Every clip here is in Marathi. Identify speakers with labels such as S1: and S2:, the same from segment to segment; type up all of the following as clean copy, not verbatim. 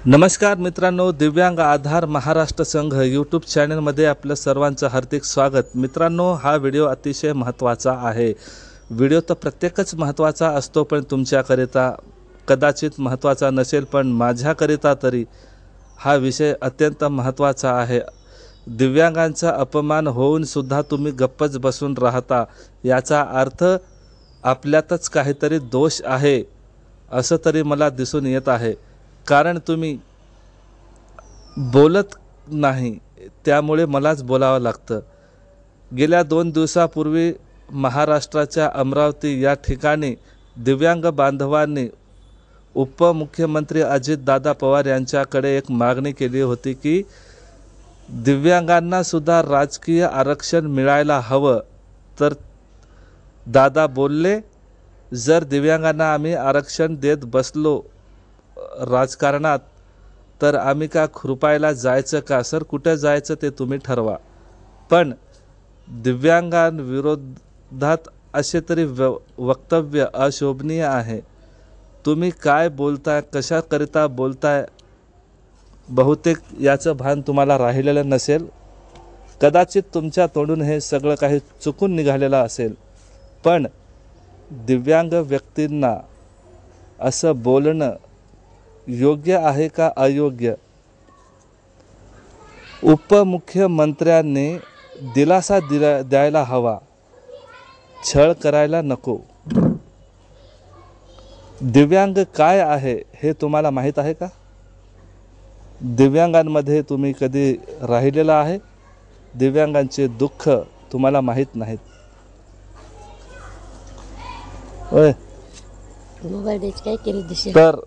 S1: नमस्कार मित्रांनो, दिव्यांग आधार महाराष्ट्र संघ यूट्यूब चॅनलमध्ये आपलं सर्वांचं हार्दिक स्वागत। मित्रांनो, हा व्हिडिओ अतिशय महत्त्वाचा आहे। व्हिडिओ तर प्रत्येकच महत्त्वाचा असतो, पण तुमच्याकरिता कदाचित महत्त्वाचा नसेल, पण माझ्याकरिता तरी हा विषय अत्यंत महत्त्वाचा आहे। दिव्यांगांचा अपमान होऊन सुद्धा तुम्ही गप्पच बसून राहता, याचा अर्थ आपल्यातच काहीतरी दोष आहे असं तरी मला दिसून येत आहे। कारण तुम्ही बोलत नाही, त्यामुळे मलाच बोलावं लागतं। गेल्या 2 दिवसापूर्वी महाराष्ट्राच्या अमरावती या ठिकाणी दिव्यांग बांधवांनी उपमुख्यमंत्री अजितदादा पवार यांच्याकडे एक मागणी केली होती की दिव्यांगांना सुद्धा राजकीय आरक्षण मिळायला हवं। तर दादा बोलले, जर दिव्यांगांना आम्ही आरक्षण देत बसलो राजकारणात तर आम्ही का खुरपायला जायचं का? सर, कुठे जायचं ते तुम्ही ठरवा, पण दिव्यांगांविरोधात असे तरी वक्तव्य अशोभनीय आहे। तुम्ही काय बोलताय, कशाकरिता बोलताय, बहुतेक याचं भान तुम्हाला राहिलेलं नसेल। कदाचित तुमच्या तोंडून हे सगळं काही चुकून निघालेलं असेल, पण दिव्यांग व्यक्तींना असं बोलणं योग्य आहे का अयोग्य? उपमुख्यमंत्र्यांनी दिलासा द्यायला हवा, छळ करायला नको। दिव्यांग काय आहे हे तुम्हाला माहीत आहे का? दिव्यांगांमध्ये तुम्ही कधी राहिलेला आहे? दिव्यांगांचे दुःख तुम्हाला माहीत नाहीत। तर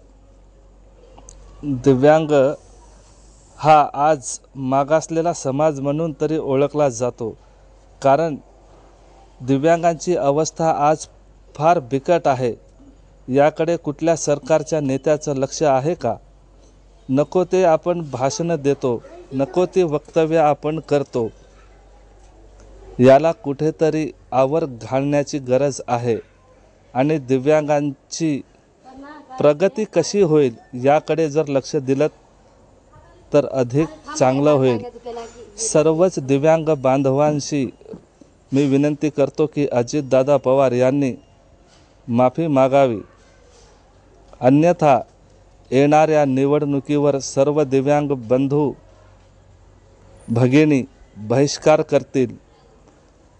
S1: दिव्यांग हा आज मागासलेला समाज म्हणून तरी ओळखला जातो, कारण दिव्यांगांची अवस्था आज फार बिकट आहे। याकडे कुठल्या सरकारच्या नेत्याचं लक्ष आहे का? नको ते आपण भाषणं देतो, नको ते वक्तव्य आपण करतो। याला कुठेतरी आवर घालण्याची गरज आहे आणि दिव्यांगांची प्रगती कशी होईल याकडे जर लक्ष दिलं तर अधिक चांगलं होईल। सर्वच दिव्यांग बांधवांशी मी विनंती करतो की अजितदादा पवार यांनी माफी मागावी, अन्यथा येणाऱ्या निवडणुकीवर सर्व दिव्यांग बंधू भगिनी बहिष्कार करतील।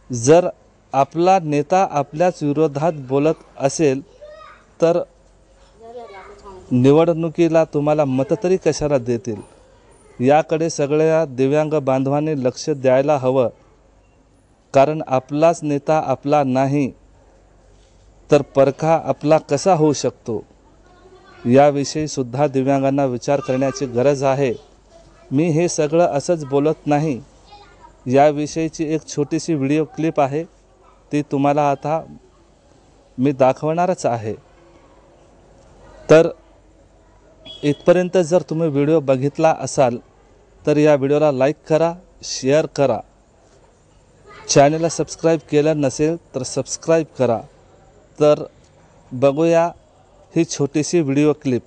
S1: जर आपला नेता आपल्याच विरोधात बोलत असेल तर निवडणुकीला तुम्हाला मत तरी कशाला देतील? याकडे सगळ्या दिव्यांग बांधवांनी लक्ष द्यायला हवं, कारण आपलाच नेता आपला नाही तर परखा आपला कसा होऊ शकतो याविषयी सुद्धा दिव्यांगांना विचार करण्याची गरज आहे। मी हे सगळं असंच बोलत नाही, याविषयीची एक छोटीशी व्हिडिओ क्लिप आहे, ती तुम्हाला आता मी दाखवणारच आहे। तर इथपर्यंत जर तुम्ही व्हिडिओ बघितला असाल तर या व्हिडिओला लाईक करा, शेअर करा, चॅनलला सबस्क्राईब केलं नसेल तर सबस्क्राईब करा। तर बघूया ही छोटीशी व्हिडिओ क्लिप।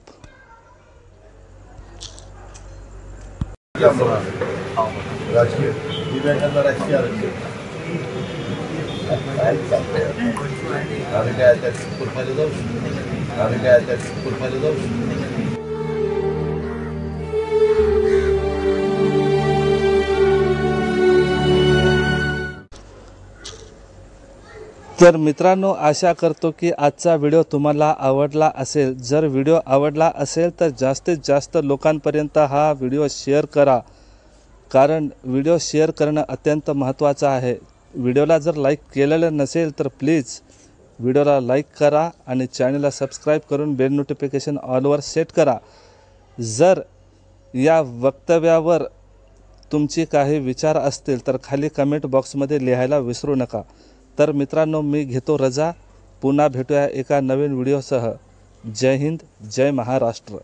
S2: राजकीय दिव्यांगांना राजकीय आरक्षण आम्ही काय त्या खुरपायला जाऊ, आम्ही काय त्या खुरपायला जाऊ।
S1: तर मित्रांनो, आशा करतो की आजचा व्हिडिओ तुम्हाला आवडला असेल। जर व्हिडिओ आवडला असेल तर जास्तीत जास्त लोकांपर्यंत हा व्हिडिओ शेअर करा, कारण व्हिडिओ शेअर करणं अत्यंत महत्त्वाचं आहे। व्हिडिओला जर लाईक केलेलं नसेल तर प्लीज व्हिडिओला लाईक करा आणि चॅनलला सबस्क्राईब करून बेल नोटिफिकेशन ऑलवर सेट करा। जर या वक्तव्यावर तुमची काही विचार असतील तर खाली कमेंट बॉक्समध्ये लिहायला विसरू नका। तर मित्रांनो, मी घेतो रजा, पुन्हा भेटूया एका नवीन व्हिडिओसह। जय हिंद, जय महाराष्ट्र।